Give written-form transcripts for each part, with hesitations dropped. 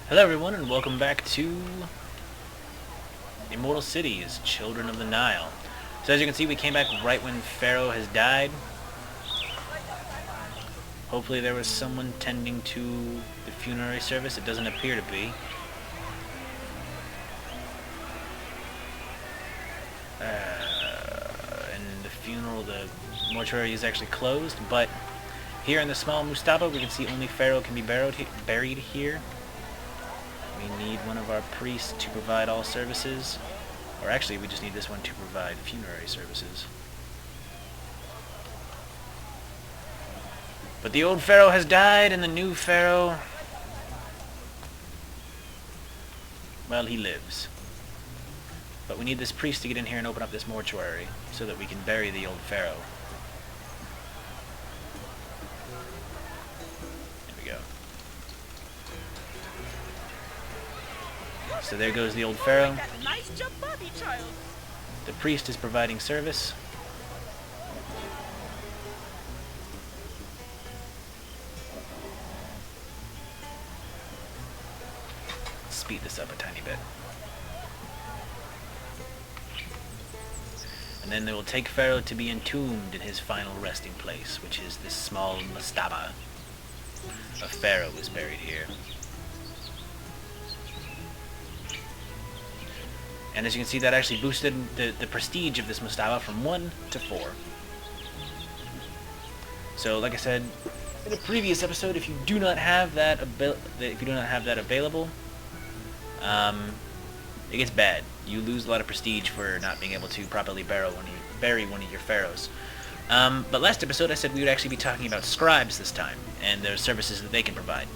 Hello everyone and welcome back to Immortal Cities, Children of the Nile. So as you can see, we came back right when Pharaoh has died. Hopefully there was someone tending to the funerary service. It doesn't appear to be. And the funeral, the mortuary is actually closed, but here in the small mastaba we can see only Pharaoh can be buried here. We need one of our priests to provide all services. Or actually, we just need this one to provide funerary services. But the old Pharaoh has died, and the new Pharaoh, well, he lives. But we need this priest to get in here and open up this mortuary so that we can bury the old Pharaoh. So there goes the old Pharaoh. Nice jump, Bobby, child. The priest is providing service. Speed this up a tiny bit. And then they will take Pharaoh to be entombed in his final resting place, which is this small mastaba. A Pharaoh is buried here. And as you can see, that actually boosted the prestige of this mastaba from 1 to 4. So, like I said in the previous episode, if you do not have that available, it gets bad. You lose a lot of prestige for not being able to properly bury one of your pharaohs. But last episode, I said we would actually be talking about scribes this time and the services that they can provide.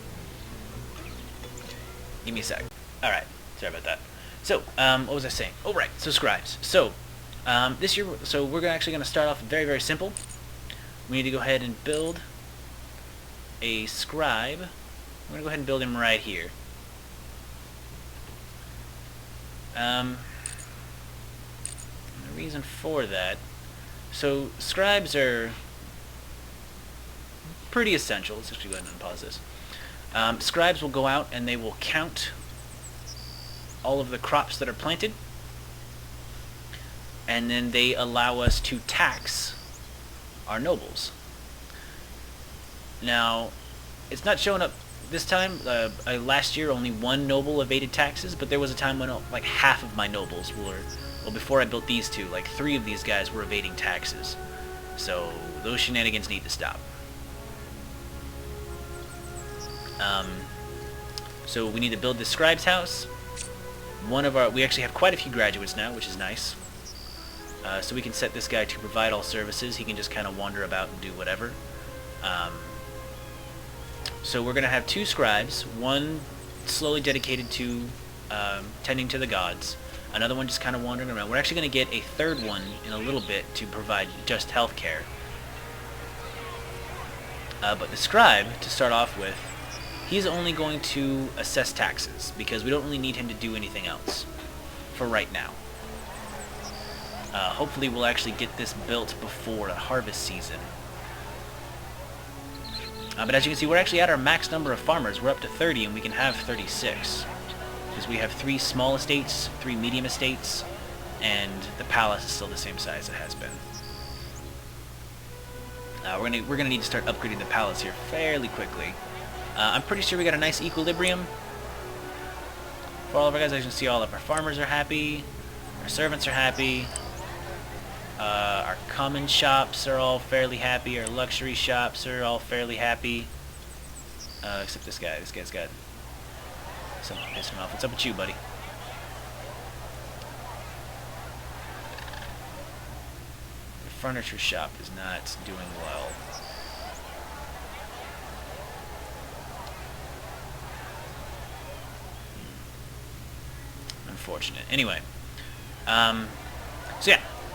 Give me a sec. All right, sorry about that. So, what was I saying? Oh, right. So, scribes. So, this year, we're actually going to start off very, very simple. We need to go ahead and build a scribe. I'm going to go ahead and build him right here. The reason for that, so scribes are pretty essential. Let's actually go ahead and unpause this. Scribes will go out and they will count all of the crops that are planted, and then they allow us to tax our nobles. Now, it's not showing up this time. Last year only one noble evaded taxes, but there was a time when like half of my nobles were, well, before I built these two, like 3 of these guys were evading taxes. So those shenanigans need to stop. So we need to build this scribe's house. We actually have quite a few graduates now, which is nice. So we can set this guy to provide all services. He can just kind of wander about and do whatever. So we're going to have 2 scribes, one slowly dedicated to tending to the gods, another one just kind of wandering around. We're actually going to get a 3rd one in a little bit to provide just health care. But the scribe, to start off with, he's only going to assess taxes, because we don't really need him to do anything else for right now. Hopefully we'll actually get this built before the harvest season. But as you can see, we're actually at our max number of farmers. We're up to 30, and we can have 36. Because we have 3 small estates, 3 medium estates, and the palace is still the same size it has been. We're gonna need to start upgrading the palace here fairly quickly. I'm pretty sure we got a nice equilibrium for all of our guys. As you can see, all of our farmers are happy, our servants are happy, our common shops are all fairly happy, our luxury shops are all fairly happy, except this guy. This guy's got something pissing him off. What's up with you, buddy? The furniture shop is not doing well. Unfortunate. Anyway,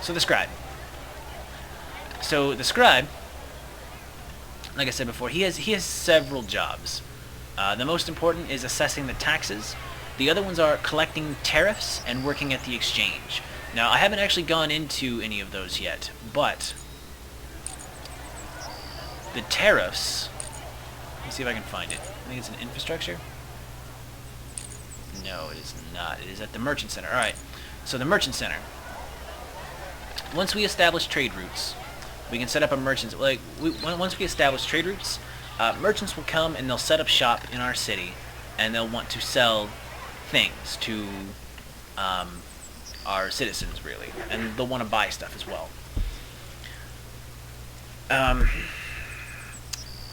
so the scribe. So the scribe, like I said before, he has several jobs. The most important is assessing the taxes. The other ones are collecting tariffs and working at the exchange. Now, I haven't actually gone into any of those yet, but the tariffs, let me see if I can find it. I think it's an infrastructure. No, it is not. It is at the Merchant Center. Alright, so the Merchant Center. Once we establish trade routes, we can set up a merchant. Once we establish trade routes, merchants will come and they'll set up shop in our city, and they'll want to sell things to our citizens, really, and they'll want to buy stuff as well.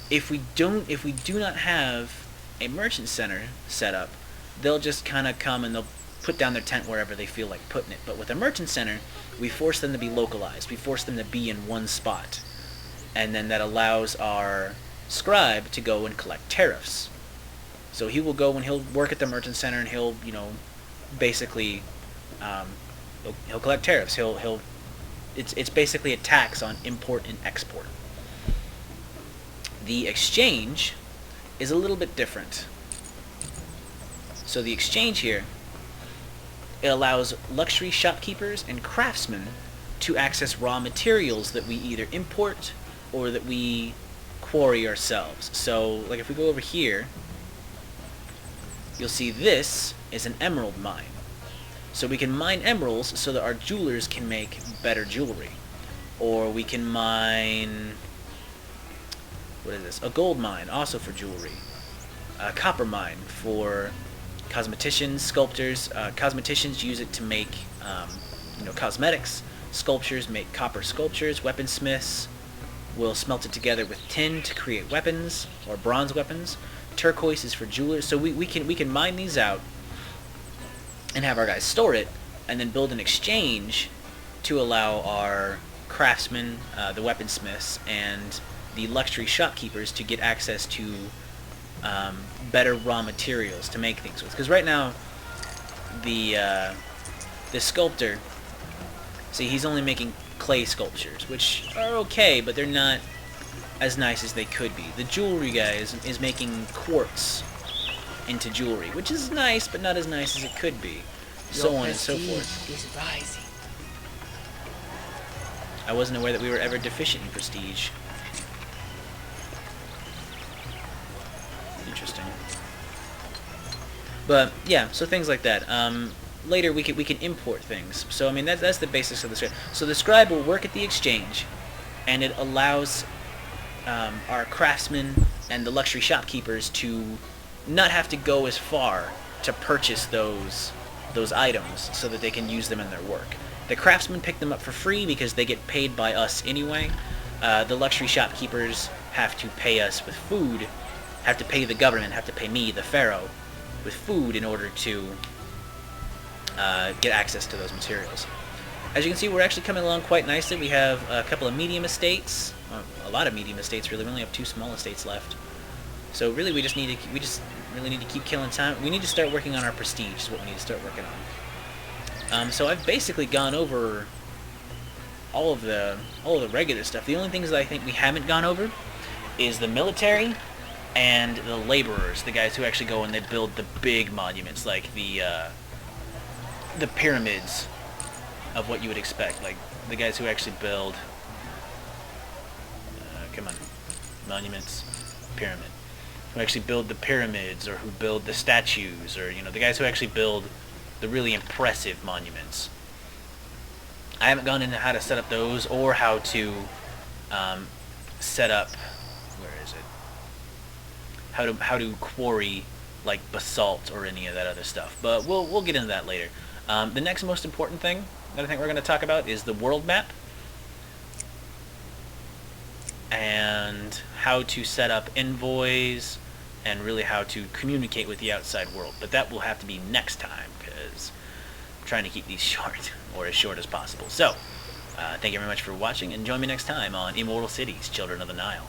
If we do not have a merchant center set up, they'll just kind of come and they'll put down their tent wherever they feel like putting it. But with a merchant center, we force them to be localized. We force them to be in one spot. And then that allows our scribe to go and collect tariffs. So he will go and he'll work at the merchant center and he'll, basically, he'll collect tariffs. It's basically a tax on import and export. The exchange is a little bit different. So the exchange here, it allows luxury shopkeepers and craftsmen to access raw materials that we either import or that we quarry ourselves. So, like if we go over here, you'll see this is an emerald mine. So we can mine emeralds so that our jewelers can make better jewelry. Or we can mine, what is this? A gold mine, also for jewelry. A copper mine for cosmeticians, sculptors. Cosmeticians use it to make, cosmetics. Sculptures make copper sculptures. Weaponsmiths will smelt it together with tin to create weapons or bronze weapons. Turquoise is for jewelers. So we can mine these out and have our guys store it, and then build an exchange to allow our craftsmen, the weaponsmiths, and the luxury shopkeepers to get access to better raw materials to make things with. Because right now, the sculptor, see, he's only making clay sculptures, which are okay, but they're not as nice as they could be. The jewelry guy is making quartz into jewelry, which is nice, but not as nice as it could be. So on and so forth. Is rising. I wasn't aware that we were ever deficient in prestige. Interesting. But yeah, so things like that. Later we can import things. So I mean that's the basics of the scribe. So the scribe will work at the exchange, and it allows our craftsmen and the luxury shopkeepers to not have to go as far to purchase those items so that they can use them in their work. The craftsmen pick them up for free because they get paid by us anyway. The luxury shopkeepers have to pay us with food, have to pay the government, have to pay me, the pharaoh, with food in order to get access to those materials. As you can see, we're actually coming along quite nicely. We have a couple of medium estates, a lot of medium estates really. We only have 2 small estates left. So really, we just really need to keep killing time. We need to start working on our prestige. Is what we need to start working on. So I've basically gone over all of the regular stuff. The only things that I think we haven't gone over is the military and the laborers, the guys who actually go and they build the big monuments, like the pyramids of what you would expect, like the guys who actually build monuments, pyramid, who actually build the pyramids, or who build the statues, or the guys who actually build the really impressive monuments. I haven't gone into how to set up those, or how to set up, where is it? How to quarry like basalt or any of that other stuff. But we'll get into that later. The next most important thing that I think we're going to talk about is the world map, and how to set up envoys, and really how to communicate with the outside world. But that will have to be next time, because I'm trying to keep these short, or as short as possible. So, thank you very much for watching, and join me next time on Immortal Cities, Children of the Nile.